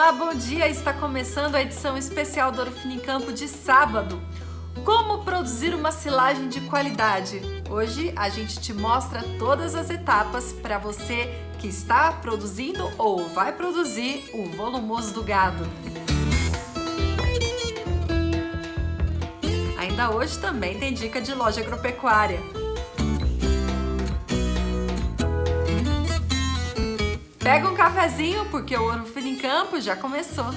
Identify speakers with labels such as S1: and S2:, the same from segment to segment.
S1: Olá, bom dia! Está começando a edição especial do Ouro Fino em Campo de sábado. Como produzir uma silagem de qualidade? Hoje a gente te mostra todas as etapas para você que está produzindo ou vai produzir o volumoso do gado. Ainda hoje também tem dica de loja agropecuária. Pega um cafezinho porque o Ouro Fino em Campo já começou.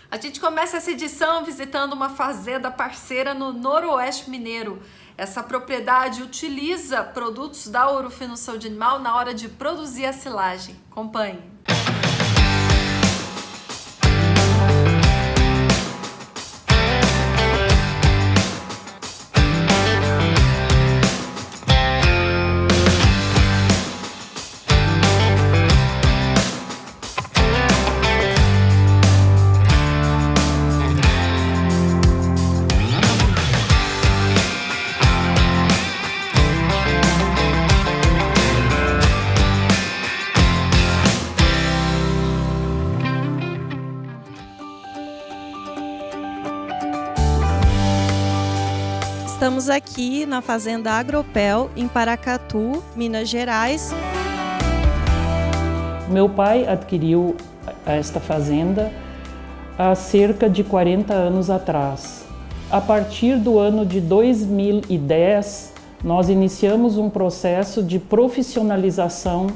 S1: A gente começa essa edição visitando uma fazenda parceira no Noroeste Mineiro. Essa propriedade utiliza produtos da Ouro Fino Saúde Animal na hora de produzir a silagem. Acompanhe.
S2: Estamos aqui na Fazenda Agropel, em Paracatu, Minas Gerais.
S3: Meu pai adquiriu esta fazenda há cerca de 40 anos atrás. A partir do ano de 2010, nós iniciamos um processo de profissionalização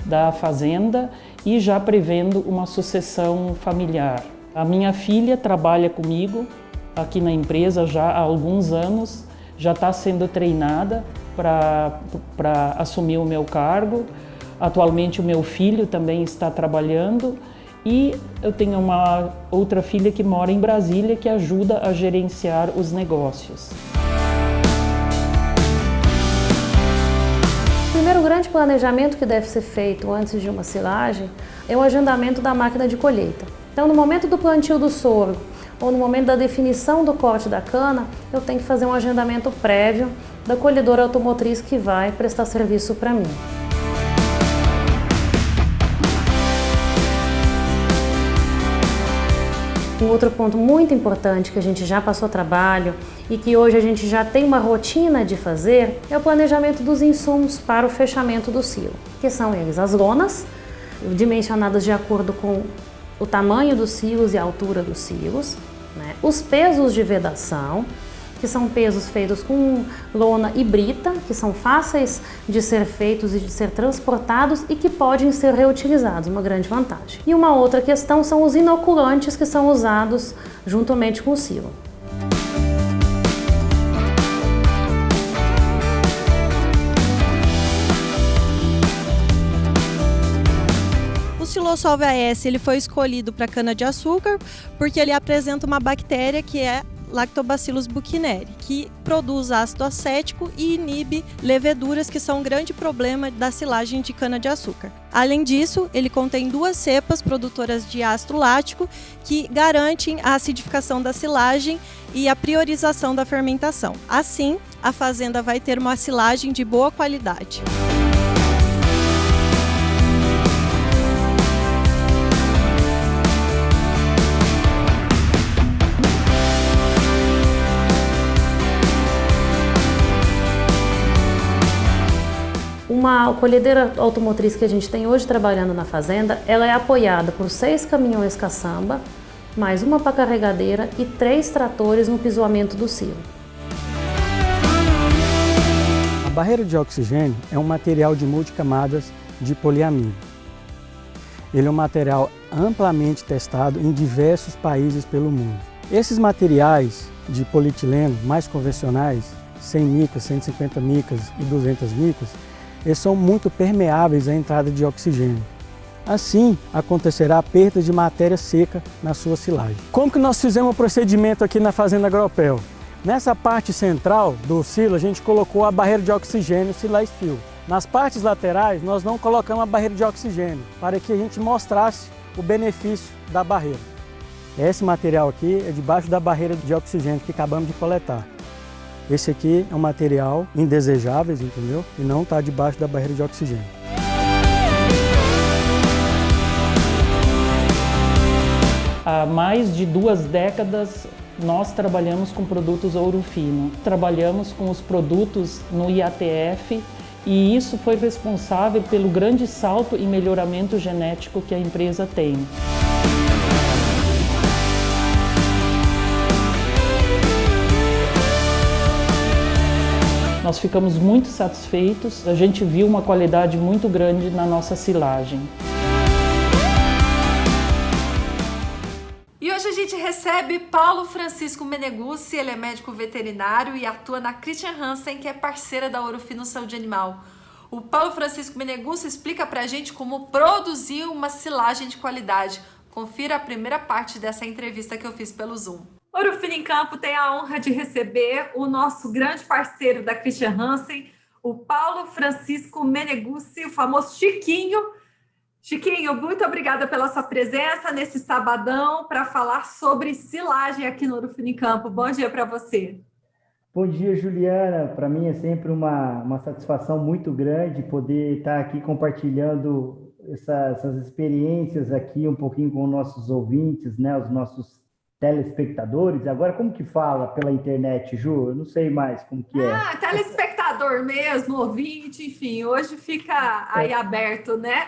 S3: da fazenda e já prevendo uma sucessão familiar. A minha filha trabalha comigo aqui na empresa já há alguns anos. Já está sendo treinada para assumir o meu cargo. Atualmente o meu filho também está trabalhando e eu tenho uma outra filha que mora em Brasília que ajuda a gerenciar os negócios.
S4: O primeiro grande planejamento que deve ser feito antes de uma silagem é o agendamento da máquina de colheita. Então, no momento do plantio do sorgo, ou no momento da definição do corte da cana, eu tenho que fazer um agendamento prévio da colhedora automotriz que vai prestar serviço para mim. Um outro ponto muito importante que a gente já passou trabalho e que hoje a gente já tem uma rotina de fazer é o planejamento dos insumos para o fechamento do silo, que são eles as lonas, dimensionadas de acordo com o tamanho dos silos e a altura dos silos, né? Os pesos de vedação, que são pesos feitos com lona e brita, que são fáceis de ser feitos e de ser transportados e que podem ser reutilizados, uma grande vantagem. E uma outra questão são os inoculantes que são usados juntamente com o silo.
S2: O Silosolve AS ele foi escolhido para cana-de-açúcar porque ele apresenta uma bactéria que é Lactobacillus buchneri, que produz ácido acético e inibe leveduras, que são um grande problema da silagem de cana-de-açúcar. Além disso, ele contém 2 cepas produtoras de ácido lático que garantem a acidificação da silagem e a priorização da fermentação. Assim, a fazenda vai ter uma silagem de boa qualidade.
S4: Uma colhedeira automotriz que a gente tem hoje trabalhando na fazenda, ela é apoiada por 6 caminhões caçamba, mais uma pá carregadeira e 3 tratores no pisoamento do silo.
S5: A barreira de oxigênio é um material de multicamadas de poliamida. Ele é um material amplamente testado em diversos países pelo mundo. Esses materiais de polietileno mais convencionais, 100 micras, 150 micras e 200 micras, eles são muito permeáveis à entrada de oxigênio. Assim, acontecerá a perda de matéria seca na sua silagem. Como que nós fizemos o procedimento aqui na Fazenda Agropel? Nessa parte central do silo, a gente colocou a barreira de oxigênio Silasteel. Nas partes laterais, nós não colocamos a barreira de oxigênio, para que a gente mostrasse o benefício da barreira. Esse material aqui é debaixo da barreira de oxigênio que acabamos de coletar. Esse aqui é um material indesejável, entendeu? E não está debaixo da barreira de oxigênio.
S3: Há mais de 2 décadas, nós trabalhamos com produtos ouro fino. Trabalhamos com os produtos no IATF e isso foi responsável pelo grande salto em melhoramento genético que a empresa tem. Nós ficamos muito satisfeitos, a gente viu uma qualidade muito grande na nossa silagem.
S1: E hoje a gente recebe Paulo Francisco Meneguzzi, ele é médico veterinário e atua na Christian Hansen, que é parceira da Ouro Fino Saúde Animal. O Paulo Francisco Meneguzzi explica pra gente como produzir uma silagem de qualidade. Confira a primeira parte dessa entrevista que eu fiz pelo Zoom. Ouro Fino em Campo tem a honra de receber o nosso grande parceiro da Christian Hansen, o Paulo Francisco Meneguzzi, o famoso Chiquinho. Chiquinho, muito obrigada pela sua presença nesse sabadão para falar sobre silagem aqui no Ouro Fino em Campo. Bom dia para você.
S6: Bom dia, Juliana. Para mim é sempre uma satisfação muito grande poder estar aqui compartilhando essas experiências aqui um pouquinho com os nossos ouvintes, né, os nossos telespectadores. Agora, como que fala pela internet, Ju? Eu não sei mais como que é.
S1: Telespectador mesmo, ouvinte, enfim, hoje fica aí aberto, né?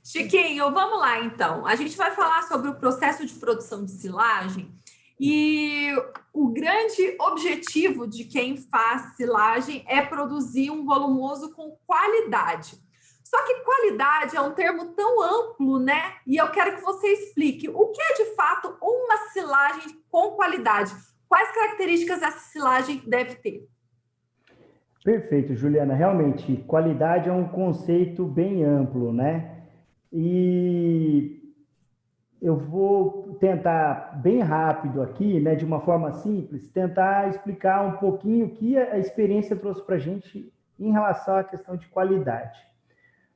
S1: Chiquinho, vamos lá então. A gente vai falar sobre o processo de produção de silagem e o grande objetivo de quem faz silagem é produzir um volumoso com qualidade. Só que qualidade é um termo tão amplo, né? E eu quero que você explique o que é de fato uma silagem com qualidade. Quais características essa silagem deve ter?
S6: Perfeito, Juliana. Realmente, qualidade é um conceito bem amplo, né? E eu vou tentar, bem rápido aqui, né, de uma forma simples, tentar explicar um pouquinho o que a experiência trouxe para a gente em relação à questão de qualidade.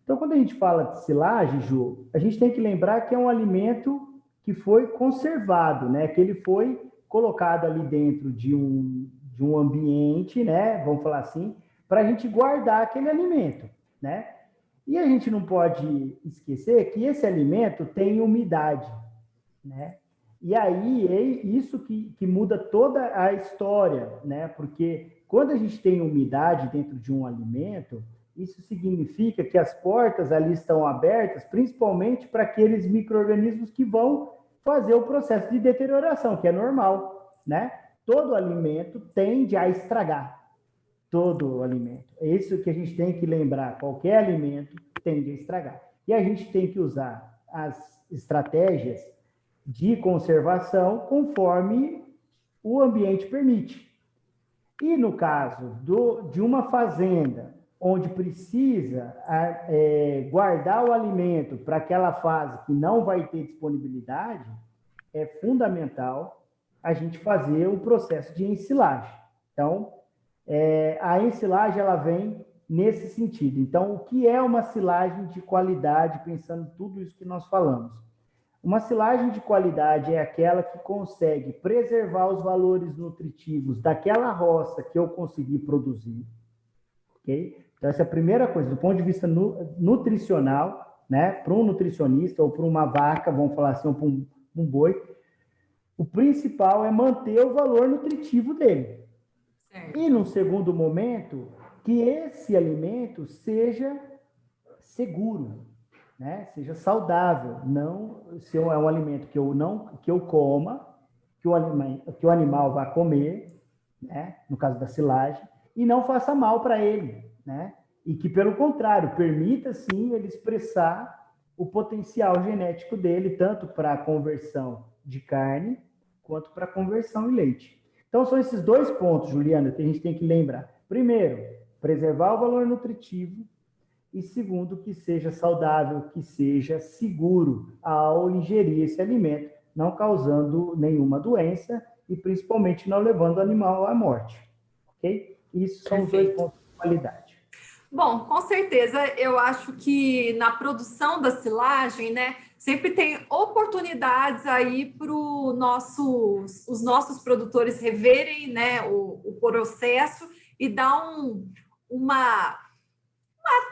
S6: Então, quando a gente fala de silagem, Ju, a gente tem que lembrar que é um alimento que foi conservado, né? Que ele foi colocado ali dentro de um ambiente, né? Vamos falar assim, para a gente guardar aquele alimento, né? E a gente não pode esquecer que esse alimento tem umidade, né? E aí é isso que muda toda a história, né? Porque quando a gente tem umidade dentro de um alimento, isso significa que as portas ali estão abertas, principalmente para aqueles micro-organismos que vão fazer o processo de deterioração, que é normal, né? Todo alimento tende a estragar. Todo alimento. É isso que a gente tem que lembrar. Qualquer alimento tende a estragar. E a gente tem que usar as estratégias de conservação conforme o ambiente permite. E no caso de uma fazenda onde precisa guardar o alimento para aquela fase que não vai ter disponibilidade, é fundamental a gente fazer o processo de ensilagem. Então, a ensilagem ela vem nesse sentido. Então, o que é uma silagem de qualidade, pensando em tudo isso que nós falamos? Uma silagem de qualidade é aquela que consegue preservar os valores nutritivos daquela roça que eu consegui produzir, ok? Então, essa é a primeira coisa, do ponto de vista nutricional, né? Para um nutricionista ou para uma vaca, vamos falar assim, ou para um boi, o principal é manter o valor nutritivo dele. Certo. E, no segundo momento, que esse alimento seja seguro, né? Seja saudável, não se é um alimento que eu coma, que o animal vá comer, né? No caso da silagem, e não faça mal para ele, né? E que, pelo contrário, permita, sim, ele expressar o potencial genético dele, tanto para a conversão de carne, quanto para a conversão em leite. Então, são esses dois pontos, Juliana, que a gente tem que lembrar. Primeiro, preservar o valor nutritivo. E segundo, que seja saudável, que seja seguro ao ingerir esse alimento, não causando nenhuma doença e principalmente não levando o animal à morte. Ok? Isso são os dois pontos de qualidade.
S1: Bom, com certeza, eu acho que na produção da silagem, né, sempre tem oportunidades aí para os nossos produtores reverem, né, o processo e dar uma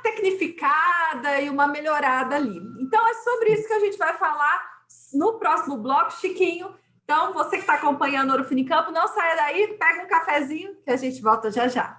S1: tecnificada e uma melhorada ali. Então, é sobre isso que a gente vai falar no próximo bloco, Chiquinho. Então, você que está acompanhando o Ouro Fino em Campo, não saia daí, pega um cafezinho que a gente volta já já.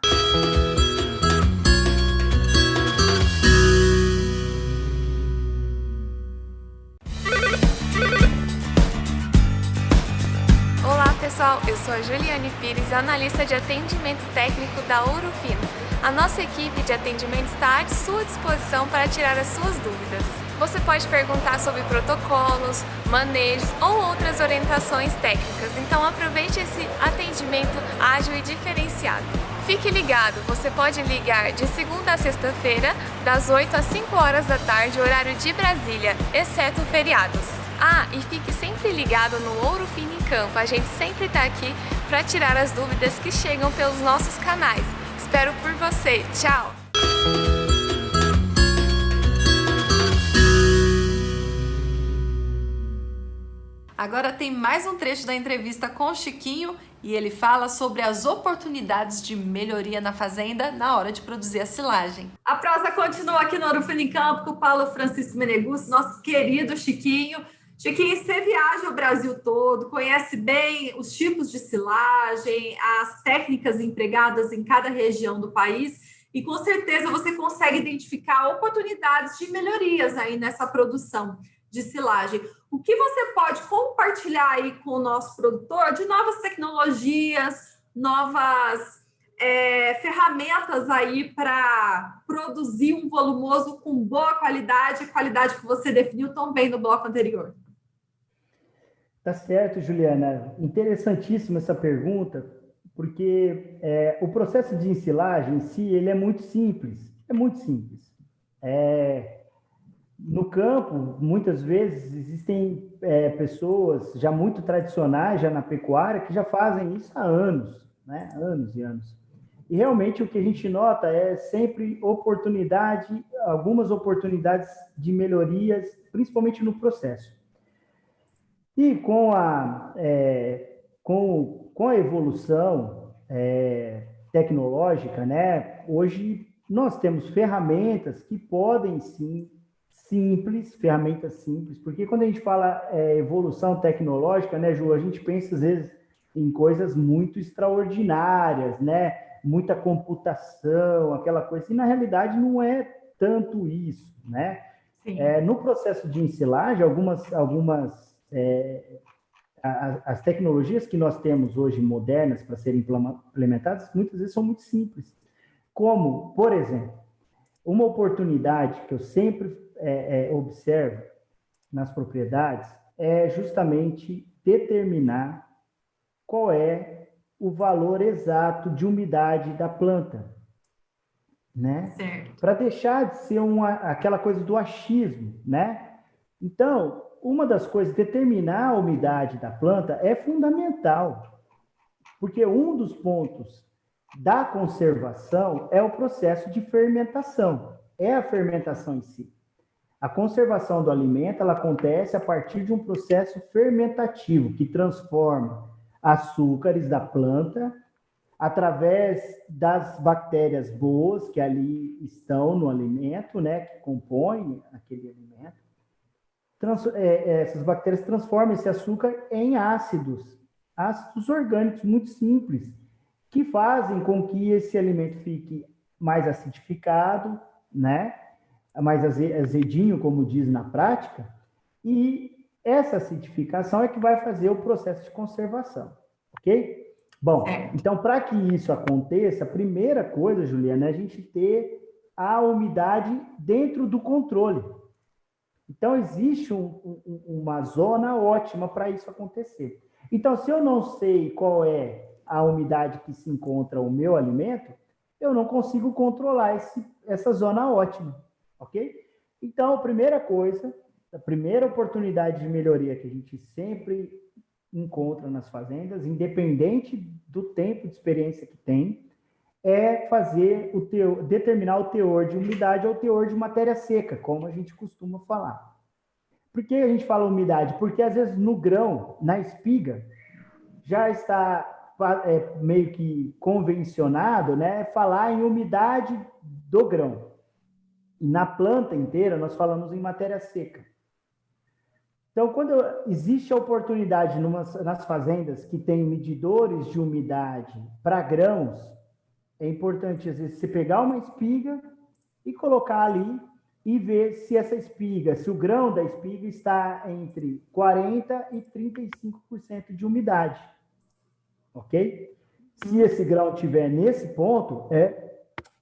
S7: Olá pessoal, eu sou a Juliane Pires, analista de atendimento técnico da Ouro Fino. A nossa equipe de atendimento está à sua disposição para tirar as suas dúvidas. Você pode perguntar sobre protocolos, manejos ou outras orientações técnicas, então aproveite esse atendimento ágil e diferenciado. Fique ligado, você pode ligar de segunda a sexta-feira, das 8 às 5 horas da tarde, horário de Brasília, exceto feriados. Ah, e fique sempre ligado no Ouro Fino em Campo, a gente sempre está aqui para tirar as dúvidas que chegam pelos nossos canais. Espero por você, tchau!
S1: Agora tem mais um trecho da entrevista com o Chiquinho e ele fala sobre as oportunidades de melhoria na fazenda na hora de produzir a silagem. A prosa continua aqui no Ouro Fino em Campo com o Paulo Francisco Meneguzzi, nosso querido Chiquinho. Chiquinho, você viaja o Brasil todo, conhece bem os tipos de silagem, as técnicas empregadas em cada região do país e com certeza você consegue identificar oportunidades de melhorias aí nessa produção de silagem. O que você pode compartilhar aí com o nosso produtor de novas tecnologias, novas ferramentas aí para produzir um volumoso com boa qualidade, qualidade que você definiu tão bem no bloco anterior?
S6: Tá certo, Juliana. Interessantíssima essa pergunta, porque o processo de ensilagem em si, ele é muito simples. É muito simples. No campo, muitas vezes, existem pessoas já muito tradicionais, já na pecuária, que já fazem isso há anos, né? Anos e anos. E realmente o que a gente nota é sempre algumas oportunidades de melhorias, principalmente no processo. E com a evolução tecnológica, né, hoje nós temos ferramentas que podem sim, ferramentas simples, porque quando a gente fala evolução tecnológica, né, Ju, a gente pensa às vezes em coisas muito extraordinárias, né, muita computação, aquela coisa, e na realidade não é tanto isso, né? No processo de ensilagem, as tecnologias que nós temos hoje modernas para serem implementadas, muitas vezes são muito simples. Como, por exemplo, uma oportunidade que eu sempre observo nas propriedades é justamente determinar qual é o valor exato de umidade da planta, né? Para deixar de ser aquela coisa do achismo, né? Então, uma das coisas, determinar a umidade da planta é fundamental, porque um dos pontos da conservação é o processo de fermentação, é a fermentação em si. A conservação do alimento, ela acontece a partir de um processo fermentativo, que transforma açúcares da planta através das bactérias boas que ali estão no alimento, né, que compõem aquele alimento. Essas bactérias transformam esse açúcar em ácidos orgânicos muito simples, que fazem com que esse alimento fique mais acidificado, né? Mais azedinho, como diz na prática, e essa acidificação é que vai fazer o processo de conservação, ok? Bom, então, para que isso aconteça, a primeira coisa, Juliana, é a gente ter a umidade dentro do controle. Então, existe uma zona ótima para isso acontecer. Então, se eu não sei qual é a umidade que se encontra o meu alimento, eu não consigo controlar essa zona ótima, ok? Então, a primeira coisa, a primeira oportunidade de melhoria que a gente sempre encontra nas fazendas, independente do tempo de experiência que tem, é fazer determinar o teor de umidade ou o teor de matéria seca, como a gente costuma falar. Por que a gente fala umidade? Porque às vezes no grão, na espiga, já está meio que convencionado, né, falar em umidade do grão. E na planta inteira nós falamos em matéria seca. Então, quando existe a oportunidade nas fazendas que tem medidores de umidade para grãos, é importante, às vezes, você pegar uma espiga e colocar ali e ver se essa espiga, se o grão da espiga está entre 40% e 35% de umidade. Ok? Se esse grão estiver nesse ponto,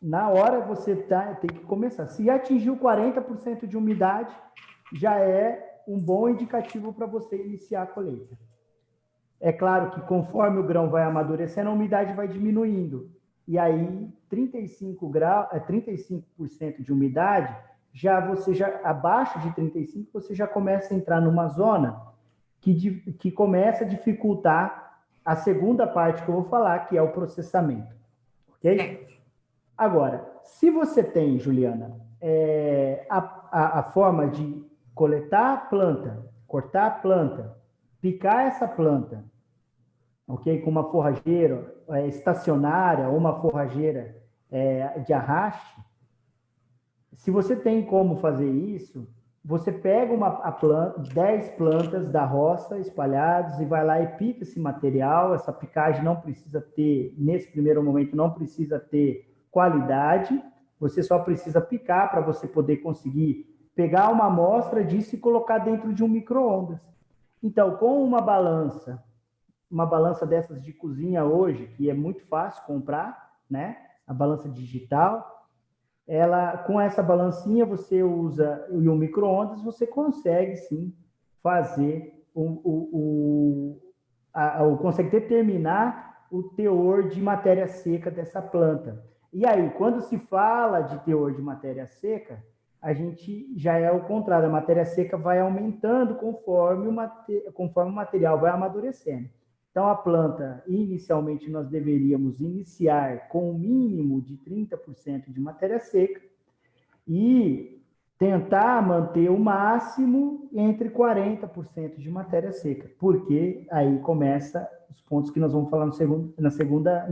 S6: na hora você tem que começar. Se atingiu 40% de umidade, já é um bom indicativo para você iniciar a colheita. É claro que conforme o grão vai amadurecendo, a umidade vai diminuindo. E aí, 35% de umidade, abaixo de 35%, você já começa a entrar numa zona que começa a dificultar a segunda parte que eu vou falar, que é o processamento. Ok? Agora, se você tem, Juliana, a forma de coletar a planta, cortar a planta, picar essa planta, ok? Com uma forrageira estacionária ou uma forrageira de arraste, se você tem como fazer isso, você pega 10 plantas da roça espalhadas e vai lá e pica esse material. Essa picagem não precisa ter, nesse primeiro momento, não precisa ter qualidade, você só precisa picar para você poder conseguir pegar uma amostra disso e colocar dentro de um micro-ondas. Então, com uma balança dessas de cozinha hoje, que é muito fácil comprar, né? A balança digital, com essa balancinha você usa e um micro-ondas, você consegue sim fazer consegue determinar o teor de matéria seca dessa planta. E aí, quando se fala de teor de matéria seca, a gente já é o contrário, a matéria seca vai aumentando conforme o material vai amadurecendo. Então, a planta, inicialmente, nós deveríamos iniciar com o mínimo de 30% de matéria seca e tentar manter o máximo entre 40% de matéria seca, porque aí começa os pontos que nós vamos falar na segunda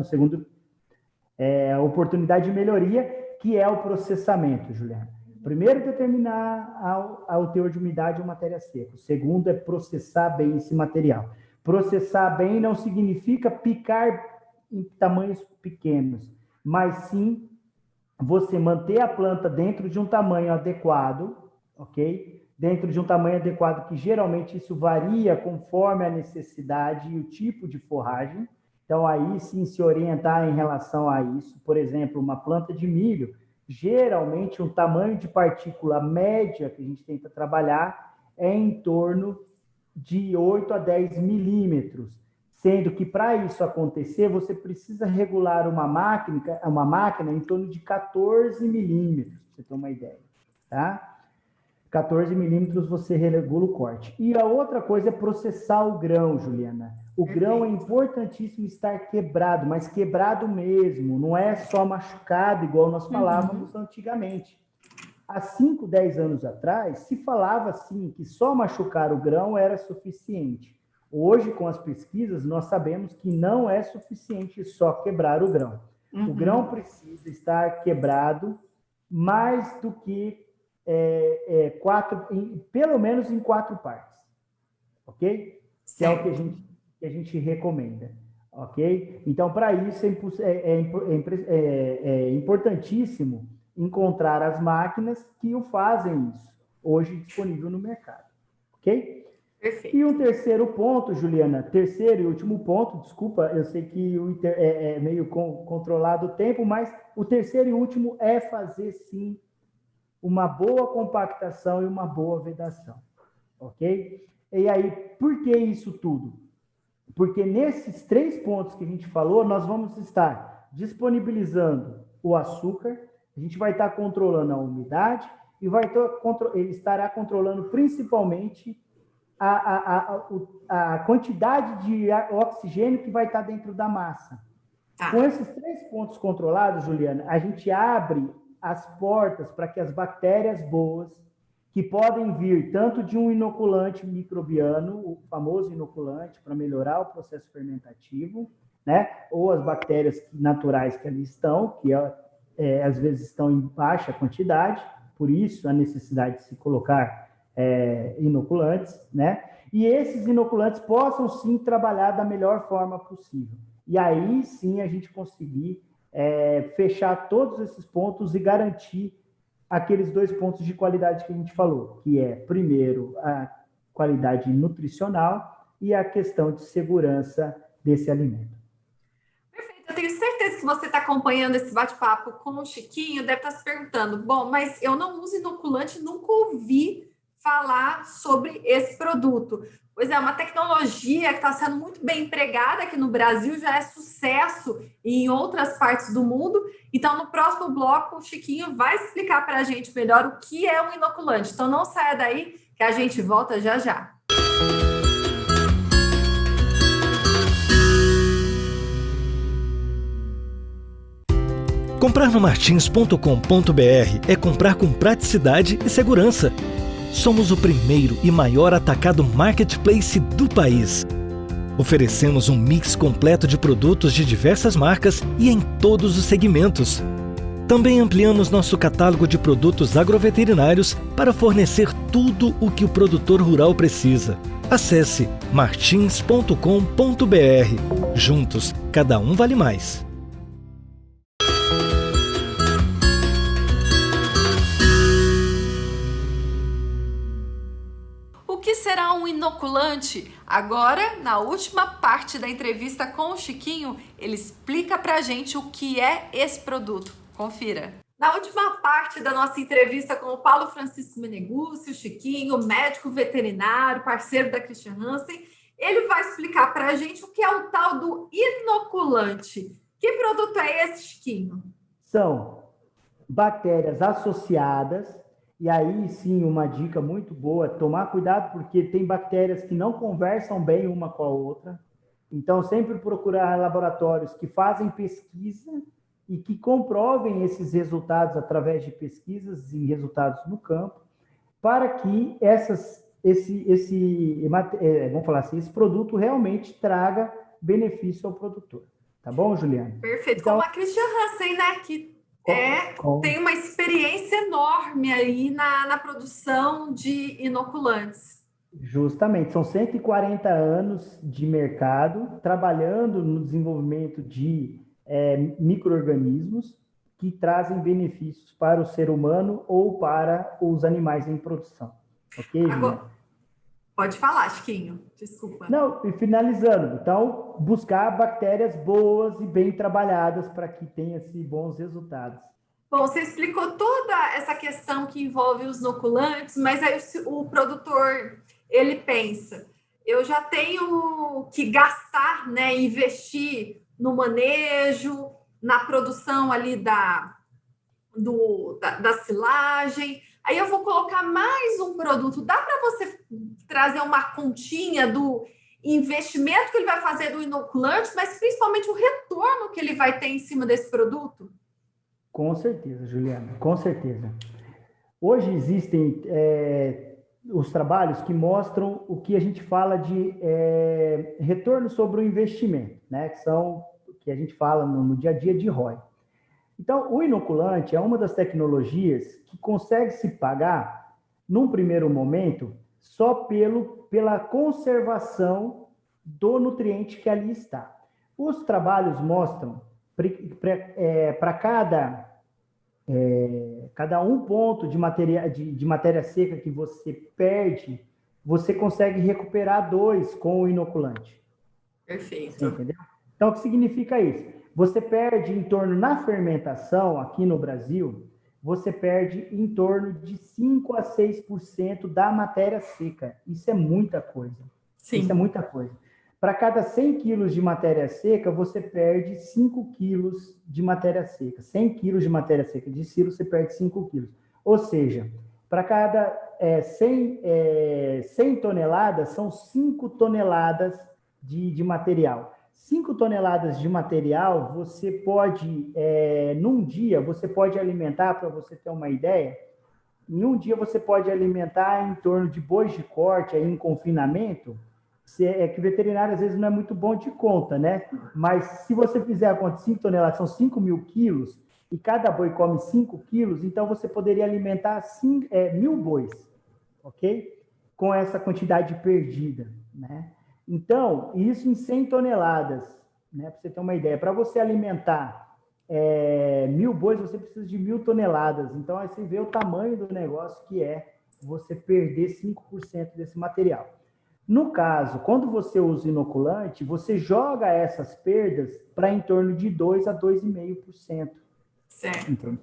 S6: oportunidade de melhoria, que é o processamento, Juliana. Primeiro, determinar o teor de umidade ou matéria seca. O segundo é processar bem esse material. Processar bem não significa picar em tamanhos pequenos, mas sim você manter a planta dentro de um tamanho adequado, ok? Dentro de um tamanho adequado, que geralmente isso varia conforme a necessidade e o tipo de forragem. Então, aí sim se orientar em relação a isso. Por exemplo, uma planta de milho, geralmente um tamanho de partícula média que a gente tenta trabalhar é em torno de 8 a 10 milímetros, sendo que para isso acontecer, você precisa regular uma máquina em torno de 14 milímetros, para você ter uma ideia, tá? 14 milímetros você regula o corte. E a outra coisa é processar o grão, Juliana. O grão é importantíssimo estar quebrado, mas quebrado mesmo, não é só machucado, igual nós falávamos antigamente. Há 5, 10 anos atrás, se falava assim que só machucar o grão era suficiente. Hoje, com as pesquisas, nós sabemos que não é suficiente só quebrar o grão. O grão precisa estar quebrado mais do que pelo menos em 4 partes, ok? Que é o que a gente recomenda, ok? Então, para isso, é importantíssimo encontrar as máquinas que o fazem isso, hoje disponível no mercado, ok?
S1: Perfeito.
S6: E um terceiro ponto, Juliana, terceiro e último ponto, desculpa, eu sei que é meio controlado o tempo, mas o terceiro e último é fazer, sim, uma boa compactação e uma boa vedação, ok? E aí, por que isso tudo? Porque nesses 3 pontos que a gente falou, nós vamos estar disponibilizando o açúcar, a gente vai estar controlando a umidade e ele estará controlando principalmente a quantidade de oxigênio que vai estar dentro da massa,
S1: Tá.
S6: Com esses 3 pontos controlados, Juliana, a gente abre as portas para que as bactérias boas, que podem vir tanto de um inoculante microbiano, o famoso inoculante, para melhorar o processo fermentativo, né? Ou as bactérias naturais que ali estão, que às vezes estão em baixa quantidade, por isso a necessidade de se colocar inoculantes, né? E esses inoculantes possam sim trabalhar da melhor forma possível. E aí sim a gente conseguir fechar todos esses pontos e garantir aqueles 2 pontos de qualidade que a gente falou, que é, primeiro, a qualidade nutricional e a questão de segurança desse alimento.
S1: Perfeito. Eu tenho certeza que você está acompanhando esse bate-papo com o Chiquinho, deve estar se perguntando, bom, mas eu não uso inoculante, nunca ouvi falar sobre esse produto. Pois é, uma tecnologia que está sendo muito bem empregada aqui no Brasil, já é sucesso em outras partes do mundo. Então, no próximo bloco, o Chiquinho vai explicar para a gente melhor o que é um inoculante. Então, não saia daí, que a gente volta já já.
S8: Comprar no martins.com.br é comprar com praticidade e segurança. Somos o primeiro e maior atacado marketplace do país. Oferecemos um mix completo de produtos de diversas marcas e em todos os segmentos. Também ampliamos nosso catálogo de produtos agroveterinários para fornecer tudo o que o produtor rural precisa. Acesse martins.com.br. Juntos, cada um vale mais.
S1: O que será um inoculante? Agora, na última parte da entrevista com o Chiquinho, ele explica pra gente o que é esse produto. Confira. Na última parte da nossa entrevista com o Paulo Francisco Meneguzzi, o Chiquinho, médico veterinário, parceiro da Christian Hansen, ele vai explicar pra gente o que é o tal do inoculante. Que produto é esse, Chiquinho?
S6: São bactérias associadas. E aí, sim, uma dica muito boa é tomar cuidado, porque tem bactérias que não conversam bem uma com a outra. Então, sempre procurar laboratórios que fazem pesquisa e que comprovem esses resultados através de pesquisas e resultados no campo, para que vamos falar assim, esse produto realmente traga benefício ao produtor. Tá bom, Juliana?
S1: Perfeito.
S6: Então,
S1: como a Christian Hansen, né? Que tem uma experiência enorme aí na produção de inoculantes.
S6: Justamente, são 140 anos de mercado, trabalhando no desenvolvimento de micro-organismos que trazem benefícios para o ser humano ou para os animais em produção. Ok, Juliana?
S1: Pode falar, Chiquinho. Desculpa.
S6: Não, e finalizando, então, buscar bactérias boas e bem trabalhadas para que tenha-se bons resultados.
S1: Bom, você explicou toda essa questão que envolve os inoculantes, mas aí o produtor, ele pensa, eu já tenho que gastar, né, investir no manejo, na produção ali da silagem, aí eu vou colocar mais um produto. Dá para você trazer uma continha do investimento que ele vai fazer do inoculante, mas principalmente o retorno que ele vai ter em cima desse produto?
S6: Com certeza, Juliana, com certeza. Hoje existem os trabalhos que mostram o que a gente fala de retorno sobre o investimento, né? Que a gente fala no dia a dia de ROI. Então, o inoculante é uma das tecnologias que consegue se pagar, num primeiro momento, só pela conservação do nutriente que ali está. Os trabalhos mostram para cada um ponto de matéria seca que você perde, você consegue recuperar 2 com o inoculante.
S1: Perfeito.
S6: Você entendeu? Então, o que significa isso? Você perde em torno, na fermentação, aqui no Brasil, você perde em torno de 5 a 6% da matéria seca. Isso é muita coisa.
S1: Sim.
S6: Isso é muita coisa. Para cada 100 quilos de matéria seca, você perde 5 quilos de matéria seca. 100 quilos de matéria seca de silo, você perde 5 quilos. Ou seja, para cada 100 toneladas, são 5 toneladas de material. 5 toneladas de material, você pode, num dia, você pode alimentar, para você ter uma ideia, em um dia você pode alimentar em torno de bois de corte, aí em confinamento, que veterinário às vezes não é muito bom de conta, né? Mas se você fizer a conta de 5 toneladas, são 5.000 quilos, e cada boi come 5 quilos, então você poderia alimentar 1.000 bois, ok? Com essa quantidade perdida, né? Então, isso em 100 toneladas, né? Para você ter uma ideia. Para você alimentar 1.000 bois, você precisa de 1.000 toneladas. Então, aí você vê o tamanho do negócio que é você perder 5% desse material. No caso, quando você usa inoculante, você joga essas perdas para em torno de 2 a 2,5%.
S1: Certo.
S6: Entendeu?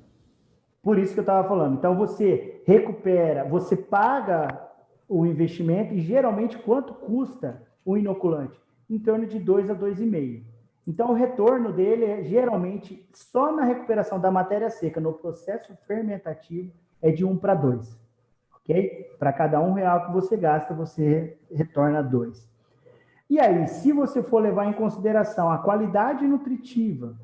S6: Por isso que eu estava falando. Então, você recupera, você paga o investimento e, geralmente, quanto custa o inoculante? Em torno de 2 a 2,5%. Então, o retorno dele é, geralmente, só na recuperação da matéria seca, no processo fermentativo, é de 1 para 2. Ok? Para cada R$1 que você gasta, você retorna 2. E aí, se você for levar em consideração a qualidade nutritiva,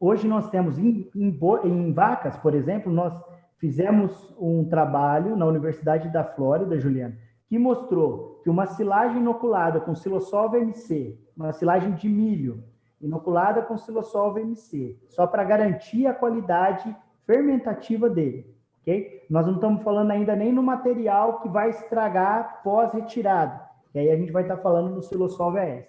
S6: hoje nós temos em vacas, por exemplo, nós fizemos um trabalho na Universidade da Flórida, Juliana, que mostrou que uma silagem inoculada com Silossol VMC, uma silagem de milho inoculada com Silossol VMC, só para garantir a qualidade fermentativa dele, ok? Nós não estamos falando ainda nem no material que vai estragar pós-retirada, e aí a gente vai estar falando no Silossol VS.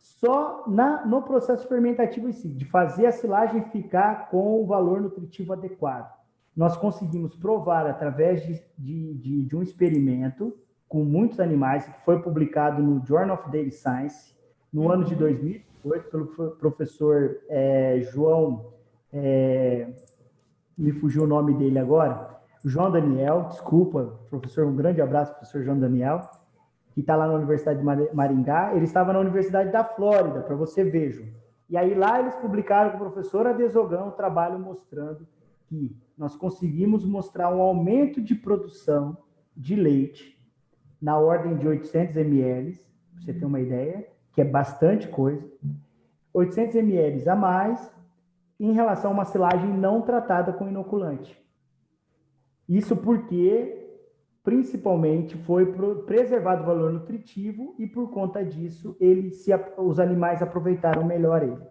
S6: Só no processo fermentativo em si, de fazer a silagem ficar com o valor nutritivo adequado. Nós conseguimos provar através de um experimento com muitos animais, que foi publicado no Journal of Dairy Science, no ano de 2008, pelo professor João, me fugiu o nome dele agora, João Daniel, desculpa, professor, um grande abraço, professor João Daniel, que está lá na Universidade de Maringá. Ele estava na Universidade da Flórida, para você vejam. E aí lá eles publicaram com o professor Adesogão um trabalho mostrando que nós conseguimos mostrar um aumento de produção de leite na ordem de 800 ml, para você ter uma ideia, que é bastante coisa, 800 ml a mais em relação a uma silagem não tratada com inoculante. Isso porque, principalmente, foi preservado o valor nutritivo e, por conta disso, os animais aproveitaram melhor ele.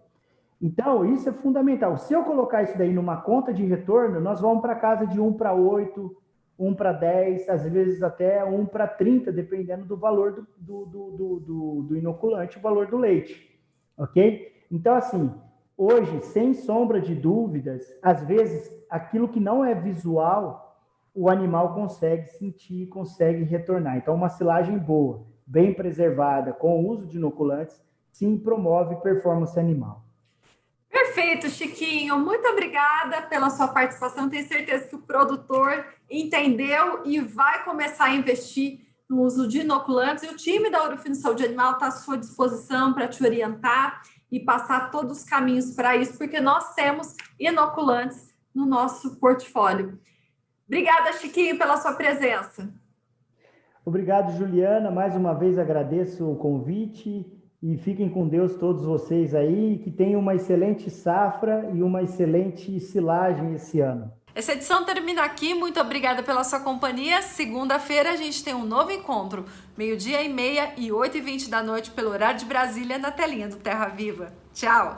S6: Então, isso é fundamental. Se eu colocar isso daí numa conta de retorno, nós vamos para casa de 1 para 8, 1 para 10, às vezes até 1 para 30, dependendo do valor do inoculante, o valor do leite. Ok? Então, assim, hoje, sem sombra de dúvidas, às vezes, aquilo que não é visual, o animal consegue sentir, consegue retornar. Então, uma silagem boa, bem preservada, com o uso de inoculantes, sim, promove performance animal.
S1: Perfeito, Chiquinho. Muito obrigada pela sua participação. Tenho certeza que o produtor entendeu e vai começar a investir no uso de inoculantes. E o time da Ouro Fino Saúde Animal está à sua disposição para te orientar e passar todos os caminhos para isso, porque nós temos inoculantes no nosso portfólio. Obrigada, Chiquinho, pela sua presença.
S6: Obrigado, Juliana. Mais uma vez agradeço o convite. E fiquem com Deus todos vocês aí, que tenham uma excelente safra e uma excelente silagem esse ano.
S1: Essa edição termina aqui, muito obrigada pela sua companhia. Segunda-feira a gente tem um novo encontro, 12h30 e 8h20 da noite, pelo horário de Brasília, na telinha do Terra Viva. Tchau!